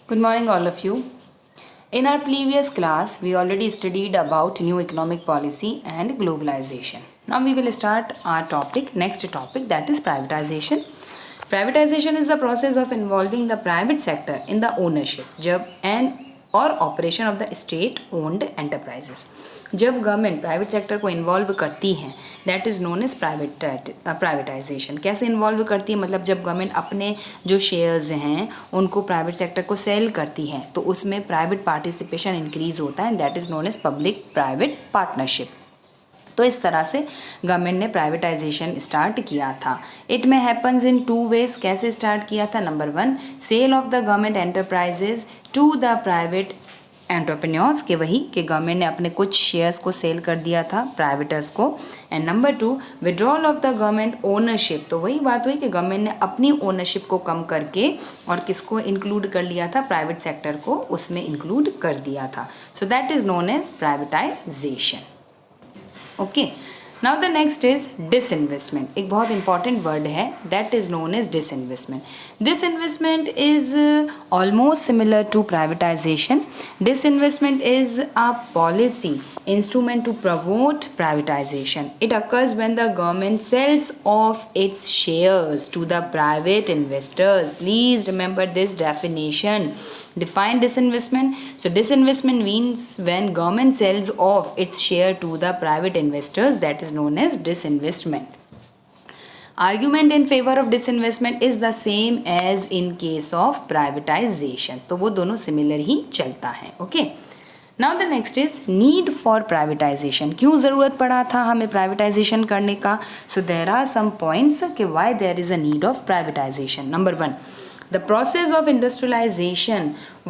Good morning, all of you. In our previous class, we already studied about new economic policy and globalization. Now we will start our next topic, that is privatization. Privatization is the process of involving the private sector in the ownership and or operation of the state owned enterprises. जब government private sector को involve करती है that is known as privatisation. कैसे involve करती है, मतलब जब government अपने जो शेयर्स हैं उनको प्राइवेट सेक्टर को सेल करती है तो उसमें प्राइवेट पार्टिसिपेशन इंक्रीज होता है, that is known as public private partnership. तो इस तरह से गवर्नमेंट ने प्राइवेटाइजेशन स्टार्ट किया था. It may happens in 2 ways. कैसे स्टार्ट किया था? Number 1, sale of the government enterprises to the private entrepreneurs, के वही कि गवर्नमेंट ने अपने कुछ शेयर्स को सेल कर दिया था प्राइवेटर्स को. And number 2, withdrawal of the government ownership. तो वही बात हुई कि गवर्नमेंट ने अपनी ओनरशिप को कम करके और किसको इंक्लूड कर लिया था? प्राइवेट सेक्टर को उसमें इंक्लूड कर दिया था. So that is known as privatisation. Okay, now the next is disinvestment. एक बहुत इंपॉर्टेंट वर्ड है, that is known as disinvestment. Disinvestment is almost similar to privatisation. Disinvestment is a policy instrument to promote privatization. It occurs when the government sells off its shares to the private investors. Please remember this definition. Define disinvestment. So disinvestment means when government sells off its share to the private investors, that is known as disinvestment. Argument in favor of disinvestment is the same as in case of privatization. तो वो दोनों similar ही चलता है. Okay, now the next is need for privatisation. क्यों ज़रूरत पड़ा था हमें प्राइवेटाइजेशन करने का? सो देर आर सम पॉइंट्स कि why there is a need of privatisation. Number 1, the process of industrialization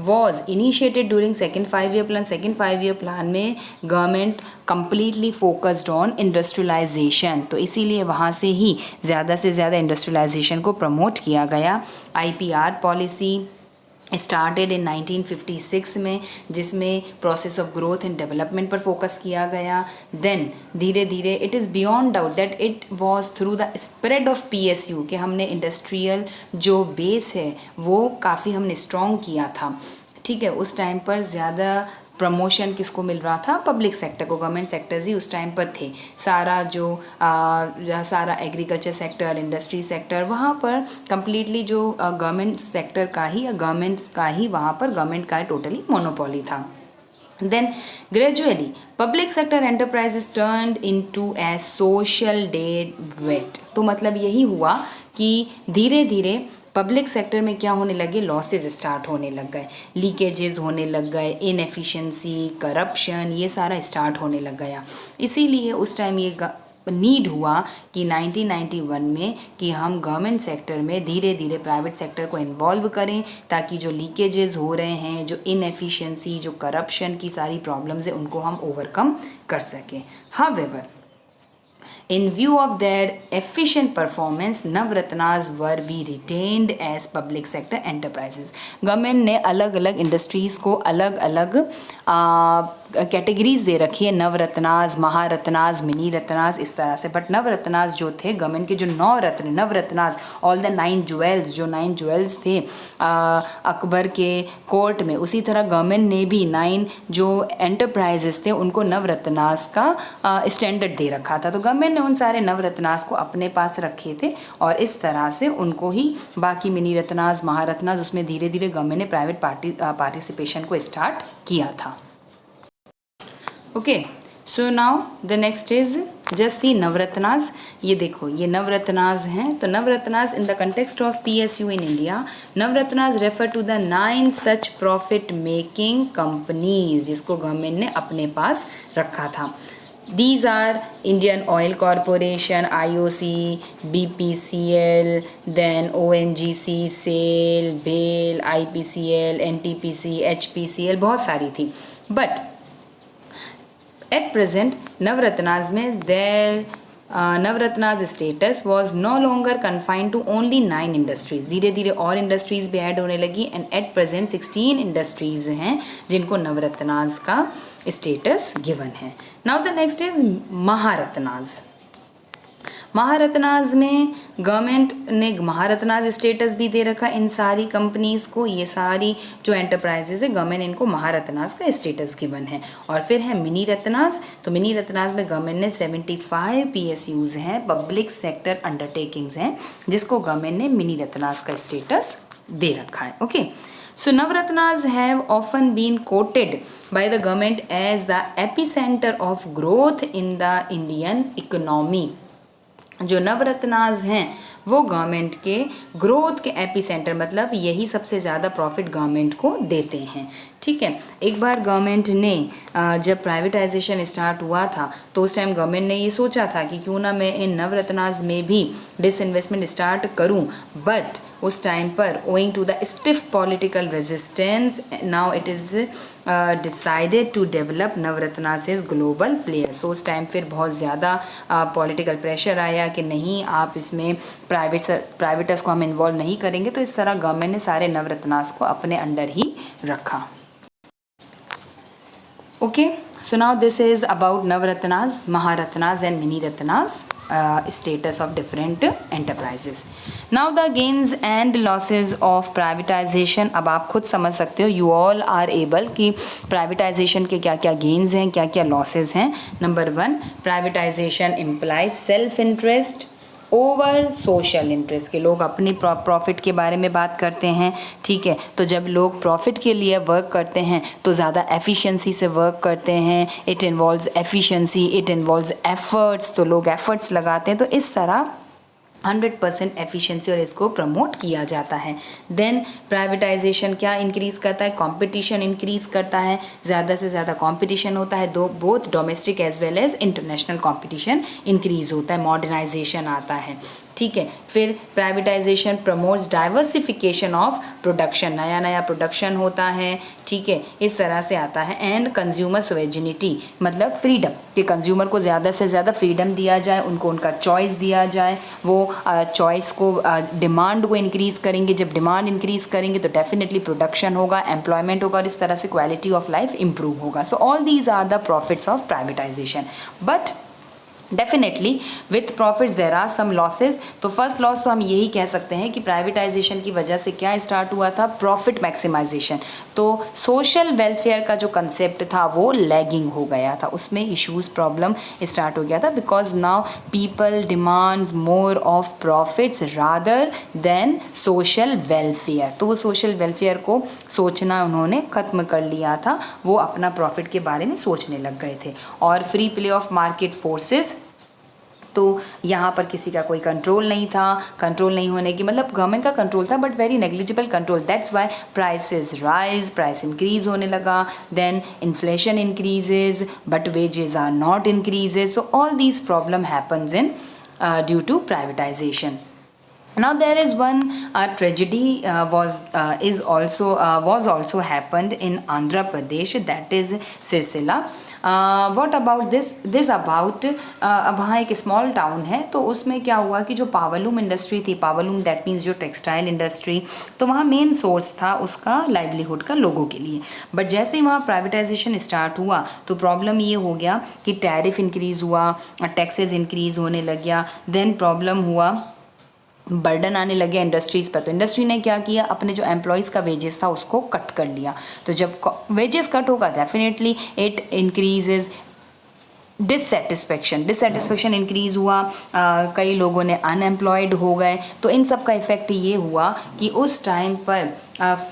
was initiated during second 5-year plan. Second 5-year plan में government completely focused on industrialization, तो इसीलिए वहाँ से ही ज़्यादा से ज़्यादा इंडस्ट्रियलाइजेशन को प्रमोट किया गया. IPR पॉलिसी स्टार्टेड इन 1956 में, जिसमें process of growth and development पर फोकस किया गया. देन धीरे धीरे it is beyond doubt that it was through the spread of PSU कि हमने इंडस्ट्रियल जो बेस है वो काफ़ी हमने स्ट्रॉन्ग किया था. ठीक है, उस टाइम पर ज़्यादा प्रमोशन किसको मिल रहा था? पब्लिक सेक्टर को. गवर्नमेंट सेक्टर्स ही उस टाइम पर थे. सारा एग्रीकल्चर सेक्टर, इंडस्ट्री सेक्टर, वहाँ पर कम्प्लीटली जो गवर्नमेंट सेक्टर का ही या गवर्नमेंट्स का ही वहाँ पर गवर्नमेंट का टोटली मोनोपोली था. Then gradually public sector enterprises turned into a social dead weight. तो मतलब यही हुआ कि धीरे धीरे पब्लिक सेक्टर में क्या होने लगे? लॉसेज स्टार्ट होने लग गए, लीकेजेस होने लग गए, इनएफिशिएंसी, करप्शन, ये सारा स्टार्ट होने लग गया. इसीलिए उस टाइम ये नीड हुआ कि 1991 में कि हम गवर्नमेंट सेक्टर में धीरे धीरे प्राइवेट सेक्टर को इन्वॉल्व करें ताकि जो लीकेजेस हो रहे हैं, जो इनएफिशिएंसी, जो करप्शन की सारी प्रॉब्लम्स है, उनको हम ओवरकम कर सकें. However, in view of their efficient performance, नवरत्नास were be retained as public sector enterprises. Government ने अलग अलग इंडस्ट्रीज़ को अलग अलग कैटेगरीज दे रखी है, नवरत्नास, महारत्नास, मिनी रत्नास, इस तरह से. बट नवरत्नास जो थे गवर्नमेंट के, जो 9 रत्न नवरत्नास, ऑल द 9 ज्वेल्स, जो 9 ज्वेल्स थे अकबर के कोर्ट में, उसी तरह गवर्नमेंट ने भी 9 जो एंटरप्राइजेस थे उनको नवरत्नास का स्टैंडर्ड दे रखा था. तो गवर्नमेंट ने उन सारे नवरत्नास को अपने पास रखे थे और इस तरह से उनको ही बाकी मिनी रत्नास, महारत्नास, उसमें धीरे धीरे गवर्नमेंट ने प्राइवेट पार्टिसिपेशन को स्टार्ट किया था. Okay, so now the next is just see Navratnas. ये देखो, ये नवरत्नास हैं. तो Navratnas in the context of PSU in India, Navratnas refer to the 9 such profit making companies जिसको गवर्नमेंट ने अपने पास रखा था. These are Indian Oil Corporation, IOC, BPCL, then ONGC, SAIL, BHEL, IPCL, NTPC, HPCL, बहुत सारी थी. बट एट प्रेजेंट नवरत्नास में Navratnas status was no longer confined to only 9 industries. धीरे धीरे और इंडस्ट्रीज भी ऐड होने लगी एंड एट प्रेजेंट 16 इंडस्ट्रीज हैं जिनको नवरत्नास का स्टेटस गिवन है. Now the next is Maharatnas. Maharatnas में गवर्नमेंट ने महारत्नाज स्टेटस भी दे रखा इन सारी कंपनीज को, ये सारी जो एंटरप्राइजेज है गवर्नमेंट इनको महारत्नाज का स्टेटस गिवन है। और फिर है मिनी रत्नाज, तो मिनी रत्नाज में गवर्नमेंट ने 75 PSUs हैं, पब्लिक सेक्टर अंडरटेकिंग्स हैं, जिसको गवर्नमेंट ने मिनी रत्नाज का स्टेटस दे रखा है। Okay, so Navratnas have often been quoted by the government as the epicenter of growth in the Indian economy। जो नवरत्नाज हैं वो गवर्नमेंट के ग्रोथ के एपिसेंटर, मतलब यही सबसे ज़्यादा प्रॉफिट गवर्नमेंट को देते हैं। ठीक है, एक बार गवर्नमेंट ने जब प्राइवेटाइजेशन स्टार्ट हुआ था तो उस टाइम गवर्नमेंट ने ये सोचा था कि क्यों ना मैं इन नवरत्नाज में भी डिसइन्वेस्टमेंट स्टार्ट करूं, बट उस टाइम पर owing to the stiff political resistance now it is decided to develop Navratnas as global players. तो उस टाइम फिर बहुत ज़्यादा पॉलिटिकल प्रेशर आया कि नहीं, आप इसमें प्राइवेटर्स को हम इन्वॉल्व नहीं करेंगे, तो इस तरह गवर्नमेंट ने सारे नवरत्नाज को अपने अंडर ही रखा। Okay, so now this is about Navratnas, Maharatnas and Mini Ratnas status of different enterprises. Now the gains and losses of privatization, अब आप खुद समझ सकते हो, you all are able कि privatization के क्या क्या gains हैं, क्या क्या losses हैं। Number 1, privatization implies self interest over social interest, के लोग अपनी प्रॉफिट के बारे में बात करते हैं। ठीक है, तो जब लोग प्रॉफिट के लिए वर्क करते हैं तो ज़्यादा एफिशिएंसी से वर्क करते हैं, it involves efficiency, it involves efforts, तो लोग एफर्ट्स लगाते हैं, तो इस तरह 100% एफिशिएंसी और इसको प्रमोट किया जाता है। देन प्राइवेटाइजेशन क्या इंक्रीज़ करता है, कंपटीशन इंक्रीज़ करता है, ज़्यादा से ज़्यादा कंपटीशन होता है, दो both domestic as well as international competition increase होता है, मॉडर्नाइजेशन आता है। ठीक है, फिर privatisation promotes diversification of production, नया नया प्रोडक्शन होता है। ठीक है, इस तरह से आता है। एंड कंज्यूमर सोवेजिनिटी, मतलब फ्रीडम, कि कंज्यूमर को ज़्यादा से ज़्यादा फ्रीडम दिया जाए, उनको उनका चॉइस दिया जाए, वो चॉइस को डिमांड को इंक्रीज़ करेंगे, जब डिमांड इंक्रीज़ करेंगे तो डेफिनेटली प्रोडक्शन होगा, एम्प्लॉयमेंट होगा, और इस तरह से क्वालिटी ऑफ लाइफ इंप्रूव होगा। So all these are the profits of privatisation, but definitely with profits there are some losses. तो फर्स्ट लॉस तो हम यही कह सकते हैं कि प्राइवेटाइजेशन की वजह से क्या स्टार्ट हुआ था, प्रॉफिट मैक्सिमाइजेशन। तो सोशल वेलफेयर का जो कंसेप्ट था वो लैगिंग हो गया था, उसमें इश्यूज प्रॉब्लम स्टार्ट हो गया था, because now people demands more of profits rather than social welfare. तो वो सोशल वेलफेयर को सोचना उन्होंने ख़त्म कर लिया था, वो अपना प्रॉफिट के बारे में सोचने लग गए थे। और free play of market forces, तो यहाँ पर किसी का कोई कंट्रोल नहीं था, कंट्रोल नहीं होने की मतलब गवर्नमेंट का कंट्रोल था but very negligible control, that's why prices rise, price increase होने लगा, then inflation increases but wages are not increases. So all these problem happens in due to privatisation. Now there is one tragedy was also happened in Andhra Pradesh, that is Sirsila. What about this about अब वहाँ एक small town है, तो उसमें क्या हुआ कि जो पावरलूम इंडस्ट्री थी, पावरलूम दैट मीन्स जो टेक्सटाइल इंडस्ट्री, तो वहाँ मेन सोर्स था उसका लाइवलीहुड का लोगों के लिए। बट जैसे ही वहाँ प्राइवेटाइजेशन स्टार्ट हुआ तो प्रॉब्लम ये हो गया कि टैरिफ इंक्रीज़ हुआ, टैक्सेस इंक्रीज़ होने लग गया, देन प्रॉब्लम हुआ, बर्डन आने लगे इंडस्ट्रीज़ पर। तो इंडस्ट्री ने क्या किया, अपने जो एम्प्लॉयज़ का वेजेस था उसको कट कर लिया। तो जब वेजेस कट होगा definitely it increases dissatisfaction increase हुआ, कई लोगों ने अनएम्प्लॉयड हो गए। तो इन सब का इफ़ेक्ट ये हुआ कि उस टाइम पर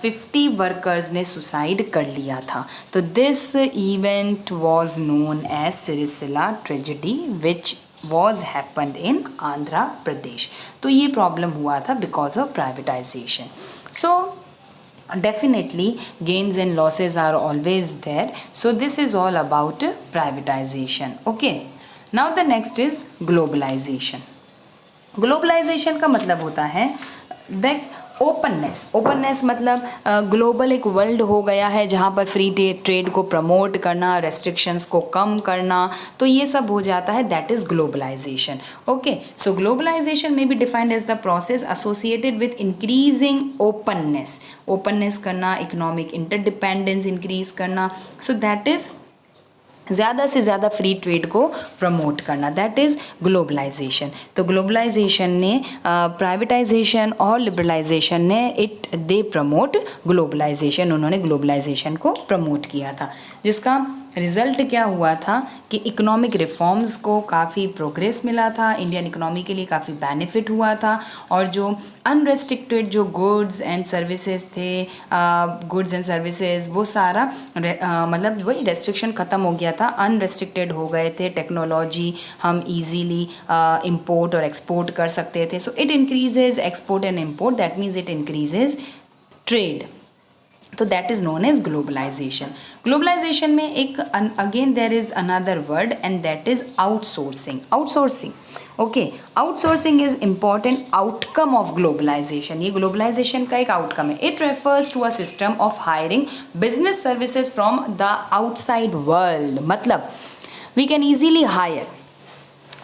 50 वर्कर्स ने सुसाइड कर लिया था। तो this event was known as Sircilla tragedy which was happened in Andhra Pradesh. तो ये प्रॉब्लम हुआ था because of privatization. So definitely gains and losses are always there. So this is all about privatization. Okay. Now the next is globalization. Globalization का मतलब होता है that openness मतलब global एक वर्ल्ड हो गया है जहाँ पर फ्री ट्रेड को प्रमोट करना, रेस्ट्रिक्शंस को कम करना, तो ये सब हो जाता है, that is globalisation. Okay, so globalisation में be defined as the process associated with increasing openness करना, इकोनॉमिक इंटरडिपेंडेंस इंक्रीज करना. सो दैट इज़ ज़्यादा से ज़्यादा फ्री ट्रेड को प्रमोट करना, दैट इज़ ग्लोबलाइजेशन। तो ग्लोबलाइजेशन ने प्राइवेटाइजेशन और लिबरलाइजेशन ने दे प्रमोट ग्लोबलाइजेशन, उन्होंने ग्लोबलाइजेशन को प्रमोट किया था, जिसका रिज़ल्ट क्या हुआ था कि इकोनॉमिक रिफॉर्म्स को काफ़ी प्रोग्रेस मिला था, इंडियन इकोनॉमी के लिए काफ़ी बेनिफिट हुआ था, और जो अनरेस्ट्रिक्टेड जो गुड्स एंड सर्विसेज थे, गुड्स एंड सर्विसेज, वो सारा मतलब वही रेस्ट्रिक्शन ख़त्म हो गया था, अनरेस्ट्रिक्टेड हो गए थे, टेक्नोलॉजी हम इजीली इंपोर्ट और एक्सपोर्ट कर सकते थे। So it increases export and import, that means it increases trade. तो that is known as globalisation. Globalisation में एक again there is another word and that is outsourcing. Outsourcing, okay, outsourcing is important outcome of globalisation. ये globalisation का एक outcome है। It refers to a system of hiring business services from the outside world. मतलब we can easily hire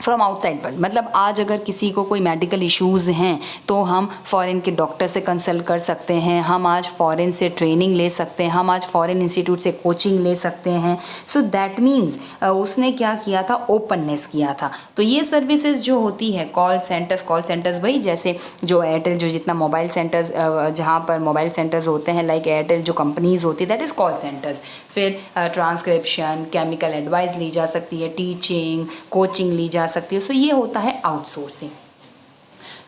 from outside world. मतलब आज अगर किसी को कोई मेडिकल इश्यूज़ हैं तो हम फॉरेन के डॉक्टर से कंसल्ट कर सकते हैं, हम आज फॉरेन से ट्रेनिंग ले सकते हैं, हम आज फॉरेन इंस्टीट्यूट से कोचिंग ले सकते हैं। सो दैट मीन्स उसने क्या किया था, ओपननेस किया था। तो ये सर्विसेज जो होती है, कॉल सेंटर्स वही जैसे जो एयरटेल, जो जितना मोबाइल सेंटर्स, जहाँ पर मोबाइल सेंटर्स होते हैं लाइक एयरटेल, जो कंपनीज़ होती है दैट इज़ कॉल सेंटर्स। फिर ट्रांसक्रिप्शन, केमिकल एडवाइस ली जा सकती है, टीचिंग, कोचिंग ली जा सकती है। सो ये होता है आउटसोर्सिंग।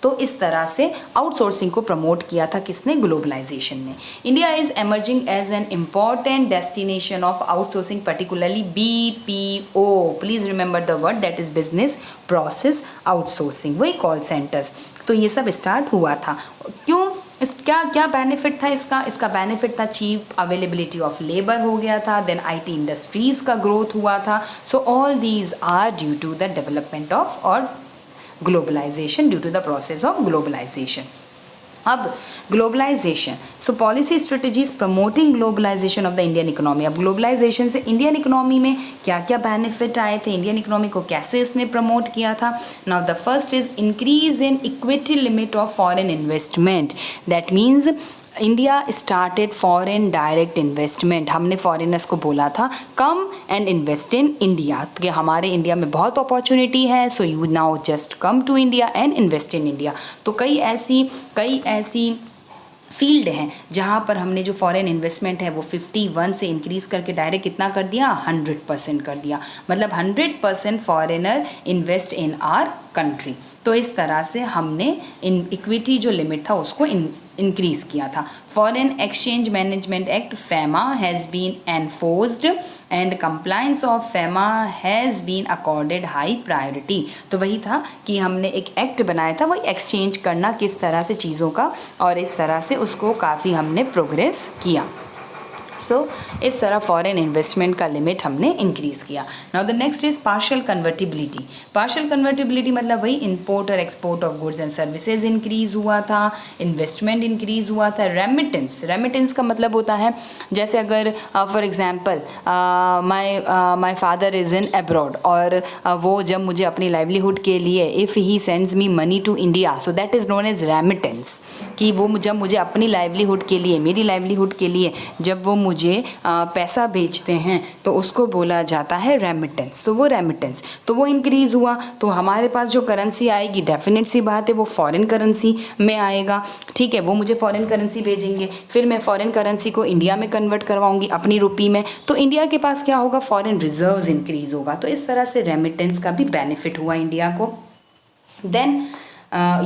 तो इस तरह से आउटसोर्सिंग को प्रमोट किया था किसने, ग्लोबलाइजेशन ने। India is emerging as an important destination of outsourcing, particularly BPO। Please remember the word, that is business process outsourcing, वही कॉल सेंटर्स। तो ये सब स्टार्ट हुआ था। क्यों, क्या बेनिफिट था इसका बेनिफिट था चीप अवेलेबिलिटी ऑफ लेबर हो गया था, देन IT इंडस्ट्रीज़ का ग्रोथ हुआ था। So all these are due to the development of और globalisation, due to the process of globalisation. अब globalisation, so policy strategies promoting globalisation of the Indian economy. अब globalisation से Indian economy में क्या क्या बेनिफिट आए थे, इंडियन इकोनॉमी को कैसे इसने प्रमोट किया था। Now the first is increase in equity limit of foreign investment. That means India started foreign direct investment. हमने फॉरेनर्स को बोला था come and invest in India, कि हमारे इंडिया में बहुत अपॉर्चुनिटी है, so you now just come to India and invest in India. तो कई ऐसी फील्ड हैं जहाँ पर हमने जो फॉरेन इन्वेस्टमेंट है वो 51 से इंक्रीज़ करके डायरेक्ट कितना कर दिया, 100% कर दिया। मतलब 100% foreigner invest in our country. तो इस तरह से हमने इन इक्विटी जो लिमिट था उसको इंक्रीज़ किया था। Foreign exchange management act FEMA has been enforced and compliance of FEMA has been accorded high priority. तो वही था कि हमने एक एक्ट बनाया था, वही एक्सचेंज करना किस तरह से चीज़ों का, और इस तरह से उसको काफ़ी हमने प्रोग्रेस किया। सो इस तरह फॉरेन इन्वेस्टमेंट का लिमिट हमने इंक्रीज़ किया। Now the next is partial convertibility. Partial convertibility मतलब वही इंपोर्ट और export of goods and services increase हुआ था, इन्वेस्टमेंट इंक्रीज़ हुआ था। रेमिटेंस का मतलब होता है जैसे अगर for example my father is in abroad, और वो जब मुझे अपनी लाइवलीहुड के लिए if he sends me money to India, so that is known as remittance. कि वो जब मुझे अपनी लाइवलीहुड के लिए, मेरी लाइवलीहुड के लिए जब वो मुझे पैसा भेजते हैं तो उसको बोला जाता है रेमिटेंस। तो वो रेमिटेंस, तो वो इंक्रीज़ हुआ, तो हमारे पास जो करेंसी आएगी डेफिनेट सी बात है वो फॉरेन करेंसी में आएगा। ठीक है, वो मुझे फॉरेन करेंसी भेजेंगे, फिर मैं फॉरेन करेंसी को इंडिया में कन्वर्ट करवाऊंगी अपनी रुपी में, तो इंडिया के पास क्या होगा, फॉरेन रिजर्व्स इंक्रीज़ होगा। तो इस तरह से रेमिटेंस का भी बेनिफिट हुआ इंडिया को। देन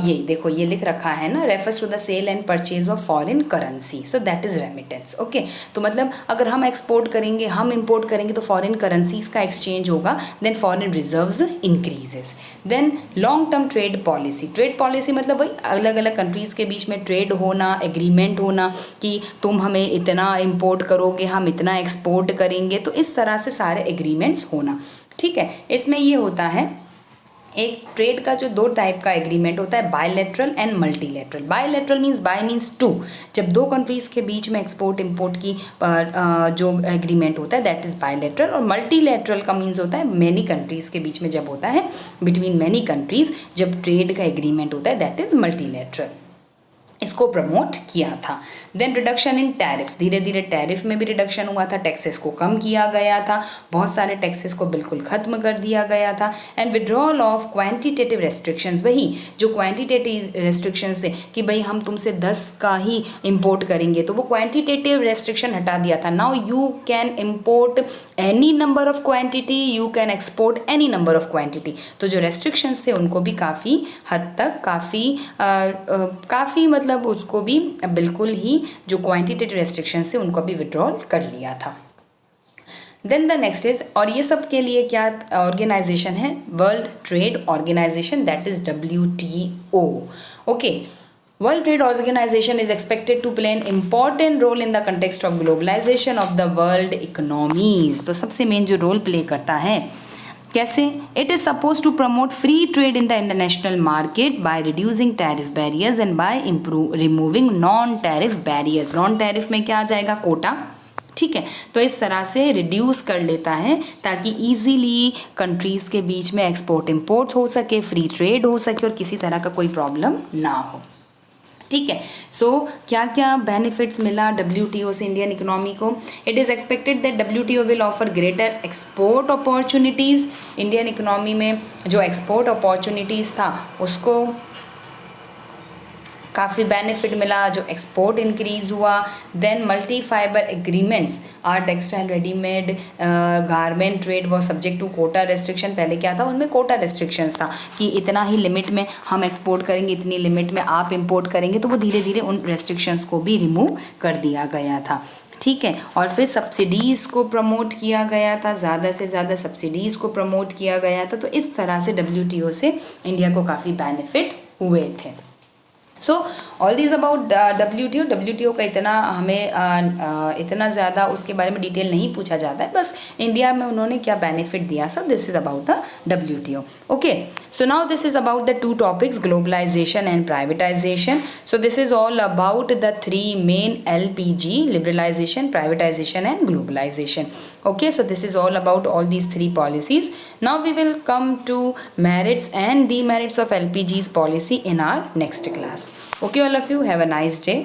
ये देखो, ये लिख रखा है ना, refers to the sale and purchase of foreign currency, so that is remittance. Okay, तो मतलब अगर हम एक्सपोर्ट करेंगे, हम इंपोर्ट करेंगे तो फॉरेन करेंसीज का एक्सचेंज होगा, then foreign reserves increases. Then long term trade policy मतलब वही अलग अलग कंट्रीज़ के बीच में ट्रेड होना, एग्रीमेंट होना कि तुम हमें इतना इंपोर्ट करोगे, हम इतना एक्सपोर्ट करेंगे, तो इस तरह से सारे एग्रीमेंट्स होना। ठीक है, इसमें ये होता है एक ट्रेड का जो दो टाइप का एग्रीमेंट होता है, bilateral and multilateral. Bilateral means bi means two, जब दो कंट्रीज़ के बीच में एक्सपोर्ट इंपोर्ट की जो एग्रीमेंट होता है दैट इज़ बायलैटरल। और मल्टीलैटरल का मीन्स होता है मैनी कंट्रीज़ के बीच में जब होता है, बिटवीन मैनी कंट्रीज़ जब ट्रेड का एग्रीमेंट होता है दैट इज़ मल्टीलैटरल। इसको प्रमोट किया था। देन रिडक्शन इन टैरिफ, धीरे धीरे टैरिफ में भी रिडक्शन हुआ था, टैक्सेस को कम किया गया था, बहुत सारे टैक्सेस को बिल्कुल खत्म कर दिया गया था। And withdrawal of quantitative restrictions, वही जो क्वांटिटेटिव रेस्ट्रिक्शंस थे कि भाई हम तुमसे 10 का ही इंपोर्ट करेंगे, तो वो क्वांटिटेटिव रेस्ट्रिक्शन हटा दिया था। Now you can import any number of quantity, you can export any number of quantity. तो जो रेस्ट्रिक्शंस थे उनको भी काफ़ी हद तक काफ़ी मतलब उसको भी बिल्कुल ही जो क्वांटिटेटिव रेस्ट्रिक्शंस थे उनको भी विड्रॉल कर लिया था। देन द नेक्स्ट इज, और ये सब के लिए क्या ऑर्गेनाइजेशन है, world trade organisation, that is WTO। Okay, World Trade Organization is expected to play an important role in the context of globalization of the world economies। तो सबसे main जो रोल प्ले करता है कैसे, it is suppose to promote free trade in the international market by reducing tariff barriers and by removing non tariff barriers. Non tariff में क्या आ जाएगा, कोटा, ठीक है। तो इस तरह से रिड्यूस कर लेता है ताकि इजीली कंट्रीज़ के बीच में एक्सपोर्ट इंपोर्ट हो सके, फ्री ट्रेड हो सके और किसी तरह का कोई प्रॉब्लम ना हो, ठीक है। सो क्या क्या बेनिफिट्स मिला WTO से इंडियन इकोनॉमी को। It is expected that WTO will offer greater export opportunities. Indian economy में जो एक्सपोर्ट अपॉर्चुनिटीज़ था उसको काफ़ी बेनिफिट मिला, जो एक्सपोर्ट इंक्रीज़ हुआ। Then multi fibre agreements are textile readymade garment trade वो सब्जेक्ट टू कोटा रेस्ट्रिक्शन। पहले क्या था, उनमें कोटा रेस्ट्रिक्शंस था कि इतना ही लिमिट में हम एक्सपोर्ट करेंगे, इतनी लिमिट में आप इंपोर्ट करेंगे, तो वो धीरे धीरे उन रेस्ट्रिक्शंस को भी रिमूव कर दिया गया था, ठीक है। और फिर सब्सिडीज़ को प्रमोट किया गया था, ज़्यादा से ज़्यादा सब्सिडीज़ को प्रमोट किया गया था। तो इस तरह से WTO से इंडिया को काफ़ी बेनिफिट हुए थे। सो ऑल दीज अबाउट WTO का इतना हमें इतना ज़्यादा उसके बारे में डिटेल नहीं पूछा जाता है, बस इंडिया में उन्होंने क्या बेनिफिट दिया। So this is about the WTO। Okay, so now this is about the two topics, globalisation and privatisation. So this is all about the three main LPG, liberalisation, privatisation and globalisation. Okay, so this is all about all these three policies. Now we will come to merits and demerits of LPG's policy in our next class. Okay, all of you, have a nice day.